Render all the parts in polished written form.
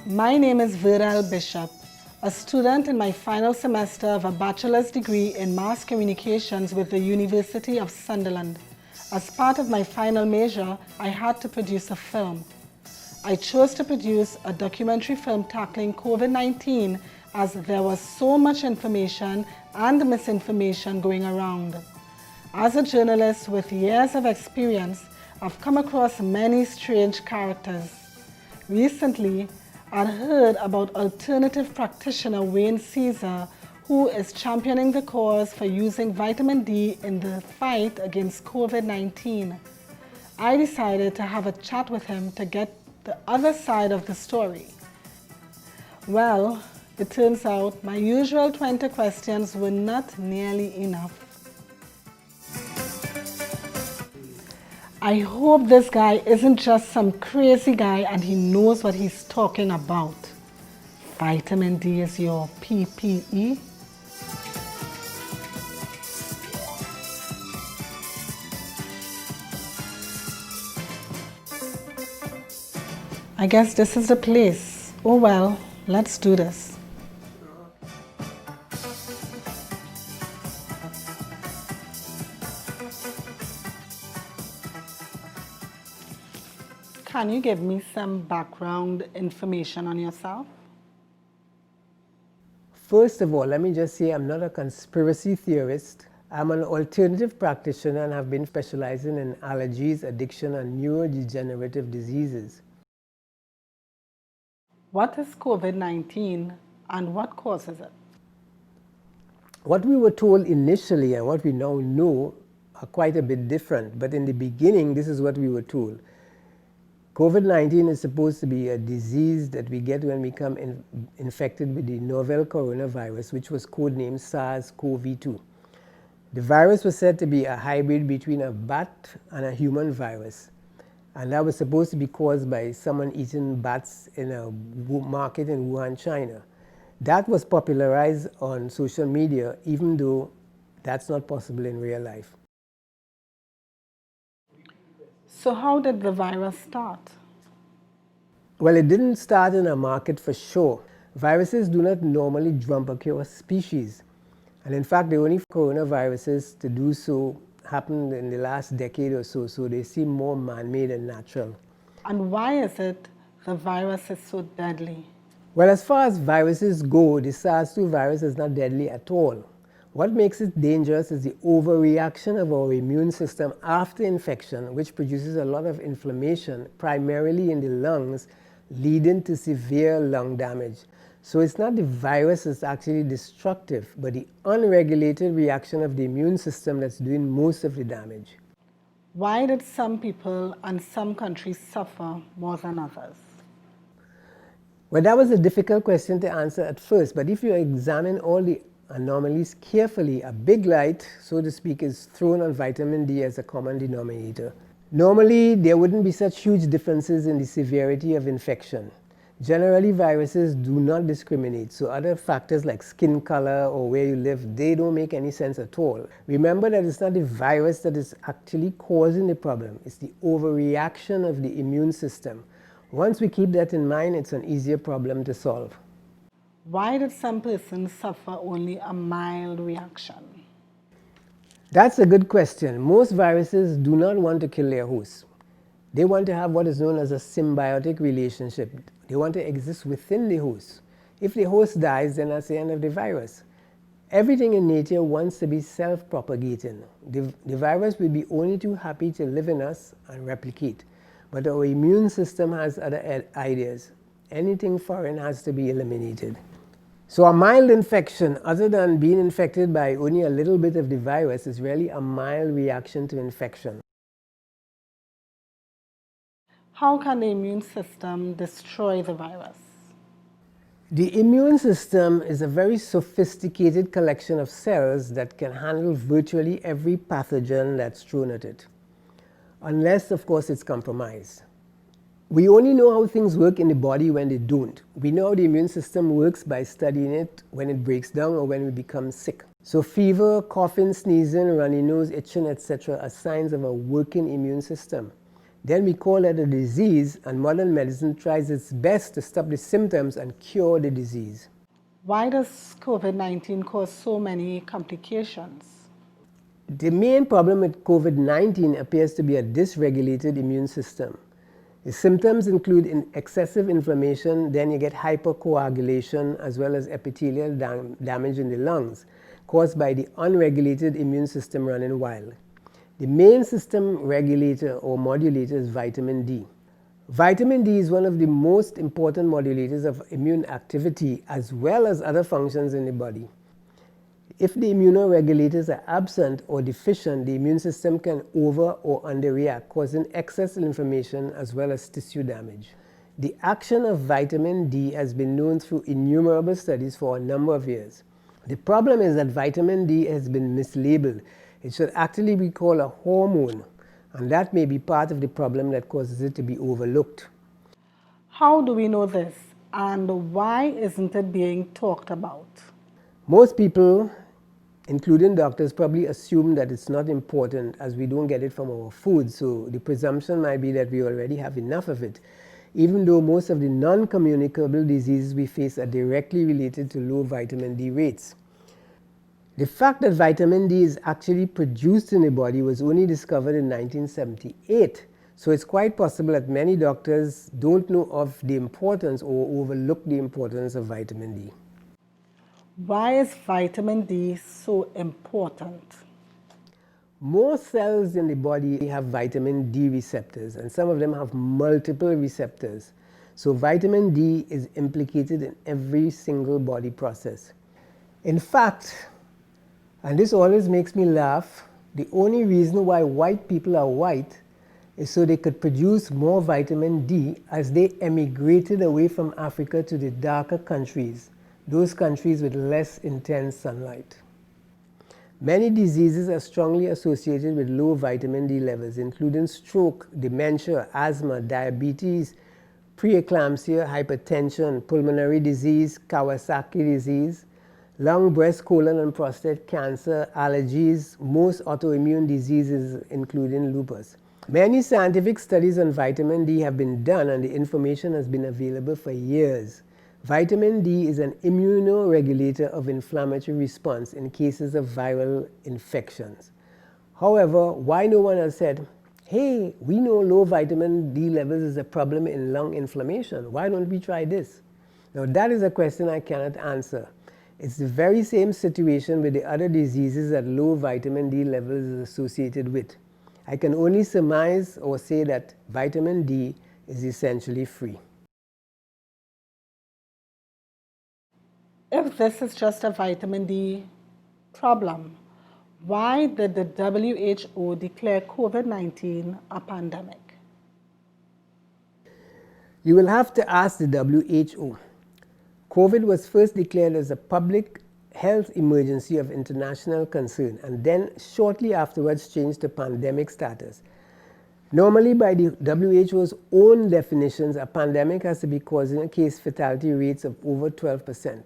My name is Viral Bishop, a student in my final semester of a bachelor's degree in mass communications with the University of Sunderland. As part of my final major, I had to produce a film. I chose to produce a documentary film tackling COVID-19 as there was so much information and misinformation going around. As a journalist with years of experience, I've come across many strange characters. Recently, I'd heard about alternative practitioner Wayne Caesar, who is championing the cause for using vitamin D in the fight against COVID-19. I decided to have a chat with him to get the other side of the story. Well, it turns out my usual 20 questions were not nearly enough. I hope this guy isn't just some crazy guy and he knows what he's talking about. Vitamin D is your PPE? I guess this is the place. Oh well, let's do this. Can you give me some background information on yourself? First of all, let me just say I'm not a conspiracy theorist. I'm an alternative practitioner and have been specializing in allergies, addiction, and neurodegenerative diseases. What is COVID-19 and what causes it? What we were told initially and what we now know are quite a bit different, but in the beginning, this is what we were told. COVID-19 is supposed to be a disease that we get when we become infected with the novel coronavirus, which was codenamed SARS-CoV-2. The virus was said to be a hybrid between a bat and a human virus. And that was supposed to be caused by someone eating bats in a market in Wuhan, China. That was popularized on social media, even though that's not possible in real life. So how did the virus start? Well, it didn't start in a market for sure. Viruses do not normally jump across species. And in fact, the only coronaviruses to do so happened in the last decade or so, so they seem more man-made and natural. And why is it the virus is so deadly? Well, as far as viruses go, the SARS-2 virus is not deadly at all. What makes it dangerous is the overreaction of our immune system after infection, which produces a lot of inflammation, primarily in the lungs, leading to severe lung damage. So it's not the virus that's actually destructive, but the unregulated reaction of the immune system that's doing most of the damage. Why did some people and some countries suffer more than others? Well, that was a difficult question to answer at first, but if you examine all the anomalies carefully, a big light, so to speak, is thrown on vitamin D as a common denominator. Normally, there wouldn't be such huge differences in the severity of infection. Generally, viruses do not discriminate, so other factors like skin color or where you live, they don't make any sense at all. Remember that it's not the virus that is actually causing the problem, it's the overreaction of the immune system. Once we keep that in mind, it's an easier problem to solve. Why did some persons suffer only a mild reaction? That's a good question. Most viruses do not want to kill their host. They want to have what is known as a symbiotic relationship. They want to exist within the host. If the host dies, then that's the end of the virus. Everything in nature wants to be self-propagating. The virus will be only too happy to live in us and replicate. But our immune system has other ideas. Anything foreign has to be eliminated. So a mild infection, other than being infected by only a little bit of the virus, is really a mild reaction to infection. How can the immune system destroy the virus? The immune system is a very sophisticated collection of cells that can handle virtually every pathogen that's thrown at it, unless, of course, it's compromised. We only know how things work in the body when they don't. We know how the immune system works by studying it when it breaks down or when we become sick. So fever, coughing, sneezing, runny nose, itching, etc. are signs of a working immune system. then we call it a disease, and modern medicine tries its best to stop the symptoms and cure the disease. Why does COVID-19 cause so many complications? The main problem with COVID-19 appears to be a dysregulated immune system. The symptoms include excessive inflammation, then you get hypercoagulation as well as epithelial damage in the lungs caused by the unregulated immune system running wild. The main system regulator or modulator is vitamin D. Vitamin D is one of the most important modulators of immune activity as well as other functions in the body. If the immunoregulators are absent or deficient, the immune system can over or underreact, causing excess inflammation as well as tissue damage. The action of vitamin D has been known through innumerable studies for a number of years. The problem is that vitamin D has been mislabeled. It should actually be called a hormone, and that may be part of the problem that causes it to be overlooked. How do we know this, and why isn't it being talked about? Most people, including doctors, probably assume that it's not important as we don't get it from our food, so the presumption might be that we already have enough of it, even though most of the non-communicable diseases we face are directly related to low vitamin D rates. The fact that vitamin D is actually produced in the body was only discovered in 1978, so it's quite possible that many doctors don't know of the importance or overlook the importance of vitamin D. Why is vitamin D so important? Most cells in the body have vitamin D receptors, and some of them have multiple receptors. So vitamin D is implicated in every single body process. In fact, and this always makes me laugh, the only reason why white people are white is so they could produce more vitamin D as they emigrated away from Africa to the darker countries, those countries with less intense sunlight. Many diseases are strongly associated with low vitamin D levels, including stroke, dementia, asthma, diabetes, preeclampsia, hypertension, pulmonary disease, Kawasaki disease, lung, breast, colon, and prostate cancer, allergies, most autoimmune diseases, including lupus. Many scientific studies on vitamin D have been done, and the information has been available for years. Vitamin D is an immunoregulator of inflammatory response in cases of viral infections. However, why no one has said, hey, we know low vitamin D levels is a problem in lung inflammation. Why don't we try this? Now, that is a question I cannot answer. It's the very same situation with the other diseases that low vitamin D levels is associated with. I can only surmise or say that vitamin D is essentially free. If this is just a vitamin D problem, why did the WHO declare COVID-19 a pandemic? You will have to ask the WHO. COVID was first declared as a public health emergency of international concern, and then shortly afterwards changed to pandemic status. Normally, by the WHO's own definitions, a pandemic has to be causing a case fatality rates of over 12%.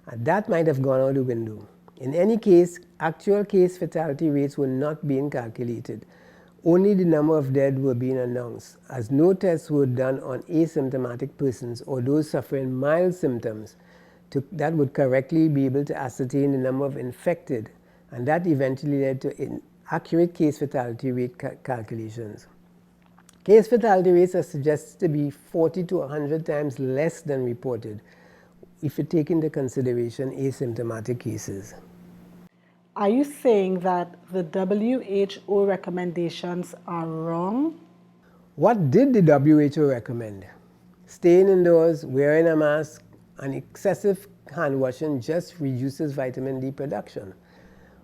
And that might have gone out the window. In any case, actual case fatality rates were not being calculated. Only the number of dead were being announced, as no tests were done on asymptomatic persons or those suffering mild symptoms that would correctly be able to ascertain the number of infected, and that eventually led to inaccurate case fatality rate calculations. Case fatality rates are suggested to be 40 to 100 times less than reported if you take into consideration asymptomatic cases. Are you saying that the WHO recommendations are wrong? What did the WHO recommend? Staying indoors, wearing a mask, and excessive hand washing just reduces vitamin D production.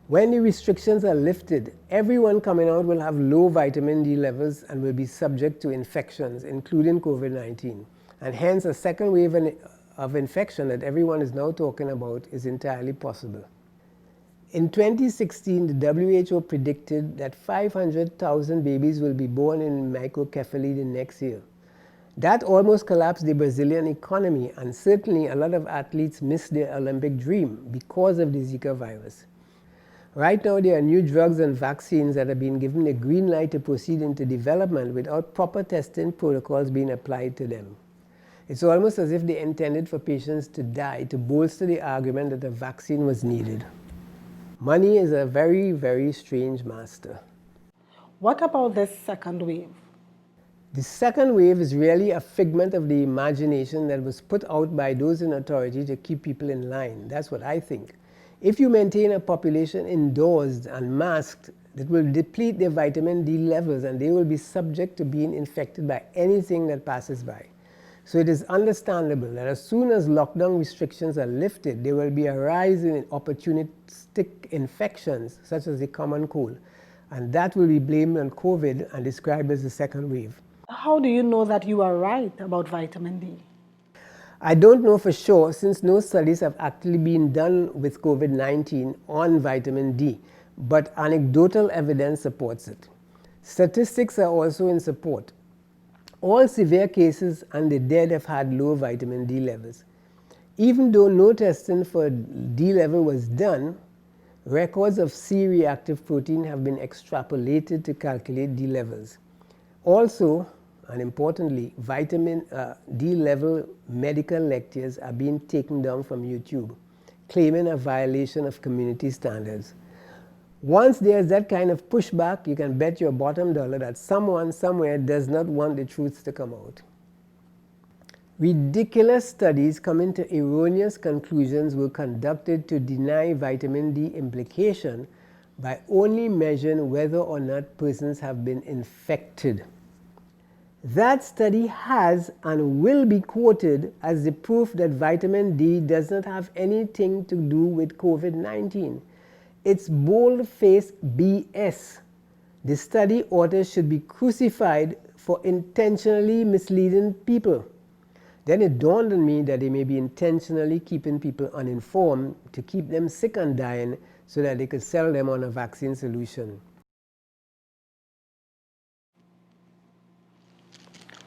When the restrictions are lifted, everyone coming out will have low vitamin D levels and will be subject to infections, including COVID-19. And hence, a second wave of infection that everyone is now talking about is entirely possible. In 2016, the WHO predicted that 500,000 babies will be born in microcephaly the next year. That almost collapsed the Brazilian economy, and certainly a lot of athletes missed their Olympic dream because of the Zika virus. Right now, there are new drugs and vaccines that have been given a green light to proceed into development without proper testing protocols being applied to them. It's almost as if they intended for patients to die to bolster the argument that a vaccine was needed. Money is a very, very strange master. What about this second wave? The second wave is really a figment of the imagination that was put out by those in authority to keep people in line. That's what I think. If you maintain a population indoors and masked, it will deplete their vitamin D levels and they will be subject to being infected by anything that passes by. So it is understandable that as soon as lockdown restrictions are lifted, there will be a rise in opportunistic infections such as the common cold. And that will be blamed on COVID and described as the second wave. How do you know that you are right about vitamin D? I don't know for sure since no studies have actually been done with COVID-19 on vitamin D, but anecdotal evidence supports it. Statistics are also in support. All severe cases and the dead have had low vitamin D levels. Even though no testing for D level was done, records of C-reactive protein have been extrapolated to calculate D levels. Also, and importantly, vitamin D level medical lectures are being taken down from YouTube, claiming a violation of community standards. Once there's that kind of pushback, you can bet your bottom dollar that someone somewhere does not want the truth to come out. Ridiculous studies coming to erroneous conclusions were conducted to deny vitamin D implication by only measuring whether or not persons have been infected. That study has and will be quoted as the proof that vitamin D does not have anything to do with COVID-19. It's bold-faced BS. The study authors should be crucified for intentionally misleading people. Then it dawned on me that they may be intentionally keeping people uninformed to keep them sick and dying so that they could sell them on a vaccine solution.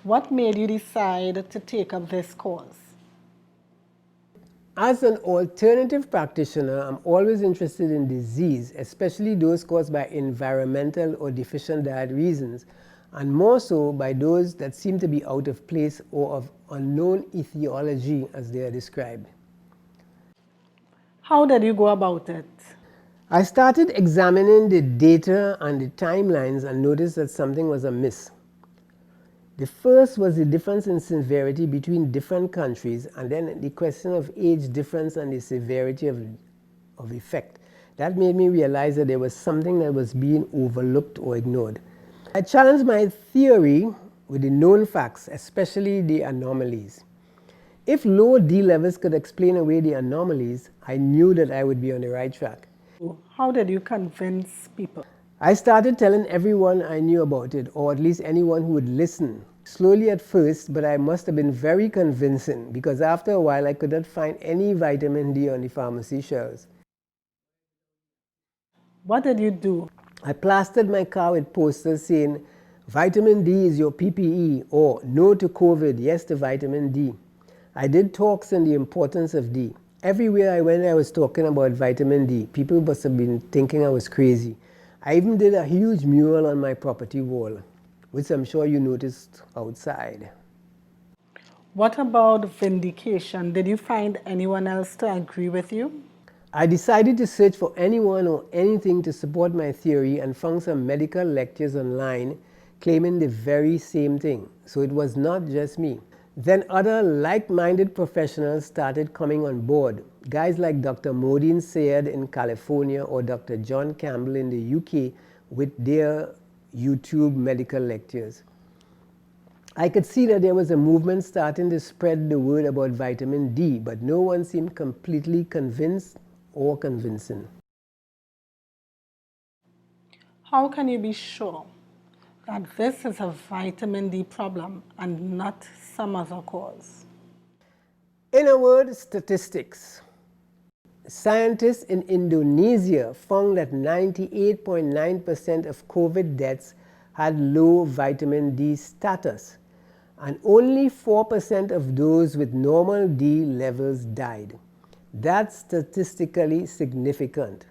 What made you decide to take up this cause? As an alternative practitioner, I'm always interested in disease, especially those caused by environmental or deficient diet reasons, and more so by those that seem to be out of place or of unknown etiology as they are described. How did you go about it? I started examining the data and the timelines and noticed that something was amiss. The first was the difference in severity between different countries, and then the question of age difference and the severity of effect. That made me realize that there was something that was being overlooked or ignored. I challenged my theory with the known facts, especially the anomalies. If low D levels could explain away the anomalies, I knew that I would be on the right track. How did you convince people? I started telling everyone I knew about it, or at least anyone who would listen. Slowly at first, but I must have been very convincing because after a while I could not find any vitamin D on the pharmacy shelves. What did you do? I plastered my car with posters saying, "Vitamin D is your PPE," or "No to COVID, yes to vitamin D." I did talks on the importance of D. Everywhere I went I was talking about vitamin D. People must have been thinking I was crazy. I even did a huge mural on my property wall, which I'm sure you noticed outside. What about vindication? Did you find anyone else to agree with you? I decided to search for anyone or anything to support my theory and found some medical lectures online claiming the very same thing. So it was not just me. Then other like-minded professionals started coming on board. Guys like Dr. Modin Sayed in California or Dr. John Campbell in the UK with their YouTube medical lectures. I could see that there was a movement starting to spread the word about vitamin D, but no one seemed completely convinced or convincing. How can you be sure that this is a vitamin D problem and not some other cause? In a word, statistics. Scientists in Indonesia found that 98.9% of COVID deaths had low vitamin D status, and only 4% of those with normal D levels died. That's statistically significant.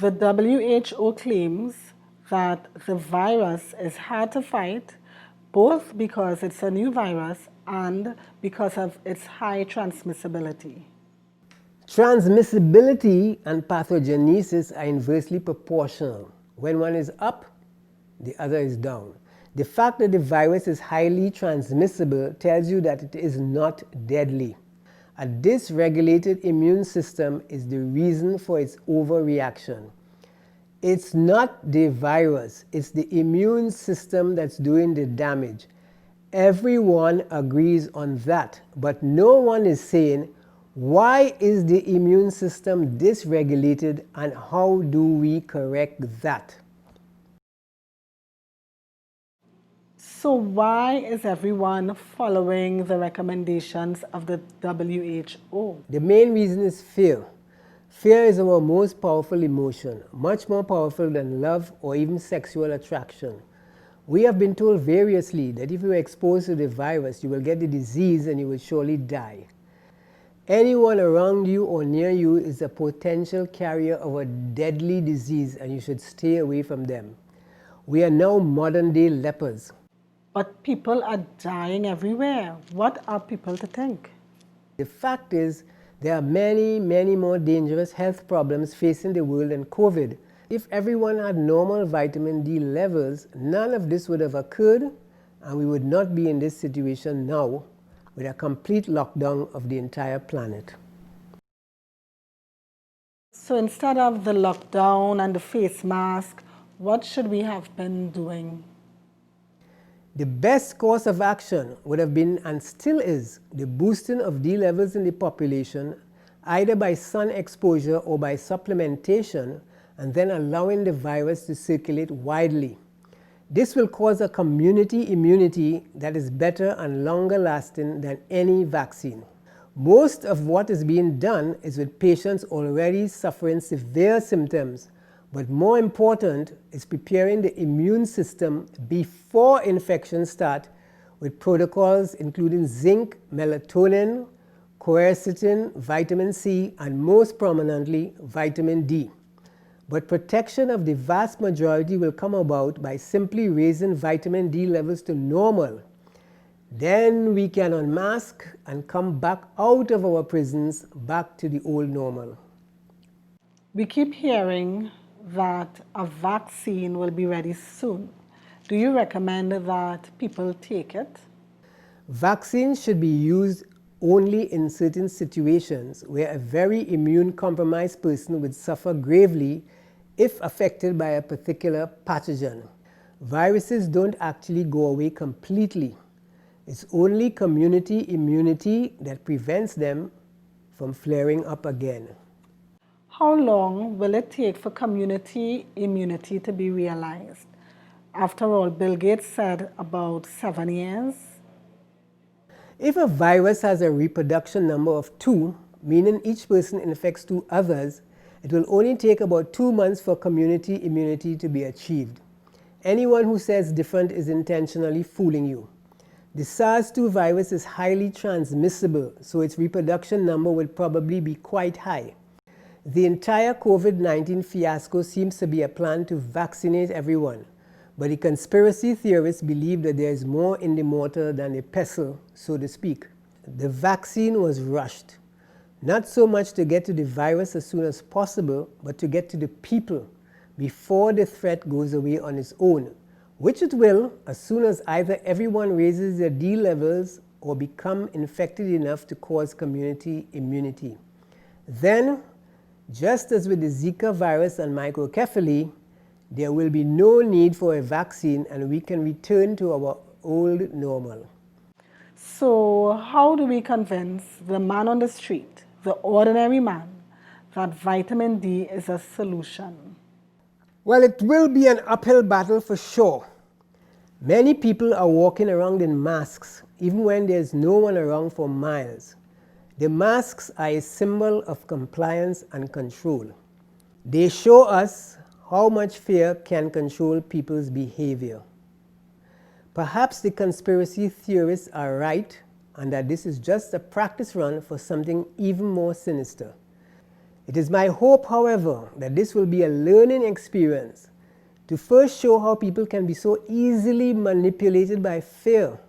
The WHO claims that the virus is hard to fight, both because it's a new virus and because of its high transmissibility. Transmissibility and pathogenesis are inversely proportional. When one is up, the other is down. The fact that the virus is highly transmissible tells you that it is not deadly. A dysregulated immune system is the reason for its overreaction. It's not the virus, it's the immune system that's doing the damage. Everyone agrees on that, but no one is saying, why is the immune system dysregulated and how do we correct that? So why is everyone following the recommendations of the WHO? The main reason is fear. Fear is our most powerful emotion, much more powerful than love or even sexual attraction. We have been told variously that if you are exposed to the virus, you will get the disease and you will surely die. Anyone around you or near you is a potential carrier of a deadly disease and you should stay away from them. We are now modern day lepers. But people are dying everywhere. What are people to think? The fact is, there are many, many more dangerous health problems facing the world than COVID. If everyone had normal vitamin D levels, none of this would have occurred and we would not be in this situation now with a complete lockdown of the entire planet. So instead of the lockdown and the face mask, what should we have been doing? The best course of action would have been, and still is, the boosting of D levels in the population, either by sun exposure or by supplementation, and then allowing the virus to circulate widely. This will cause a community immunity that is better and longer lasting than any vaccine. Most of what is being done is with patients already suffering severe symptoms, but more important is preparing the immune system before infections start with protocols including zinc, melatonin, quercetin, vitamin C, and most prominently, vitamin D. But protection of the vast majority will come about by simply raising vitamin D levels to normal. Then we can unmask and come back out of our prisons, back to the old normal. We keep hearing that a vaccine will be ready soon. Do you recommend that people take it? Vaccines should be used only in certain situations where a very immune compromised person would suffer gravely if affected by a particular pathogen. Viruses don't actually go away completely. It's only community immunity that prevents them from flaring up again. How long will it take for community immunity to be realized? After all, Bill Gates said about 7 years. If a virus has a reproduction number of 2, meaning each person infects 2 others, it will only take about 2 months for community immunity to be achieved. Anyone who says different is intentionally fooling you. The SARS-2 virus is highly transmissible, so its reproduction number will probably be quite high. The entire COVID-19 fiasco seems to be a plan to vaccinate everyone, but the conspiracy theorists believe that there is more in the mortar than the pestle, so to speak. The vaccine was rushed. Not so much to get to the virus as soon as possible, but to get to the people before the threat goes away on its own, which it will as soon as either everyone raises their D levels or become infected enough to cause community immunity. Then, just as with the Zika virus and microcephaly, there will be no need for a vaccine and we can return to our old normal. So how do we convince the man on the street, the ordinary man, that vitamin D is a solution? Well, it will be an uphill battle for sure. Many people are walking around in masks, even when there's no one around for miles. The masks are a symbol of compliance and control. They show us how much fear can control people's behavior. Perhaps the conspiracy theorists are right and that this is just a practice run for something even more sinister. It is my hope, however, that this will be a learning experience to first show how people can be so easily manipulated by fear,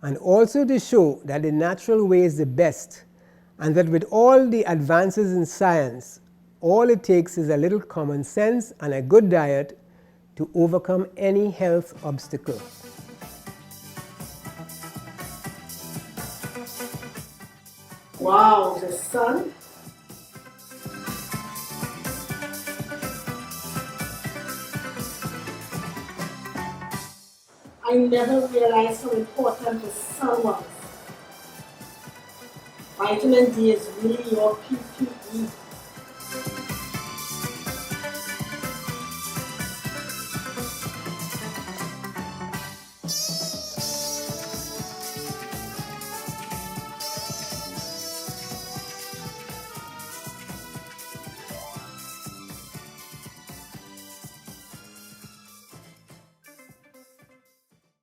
and also to show that the natural way is the best, and that with all the advances in science, all it takes is a little common sense and a good diet to overcome any health obstacle. Wow, the sun. I never realized how important the sun was. Vitamin D is really your PPE.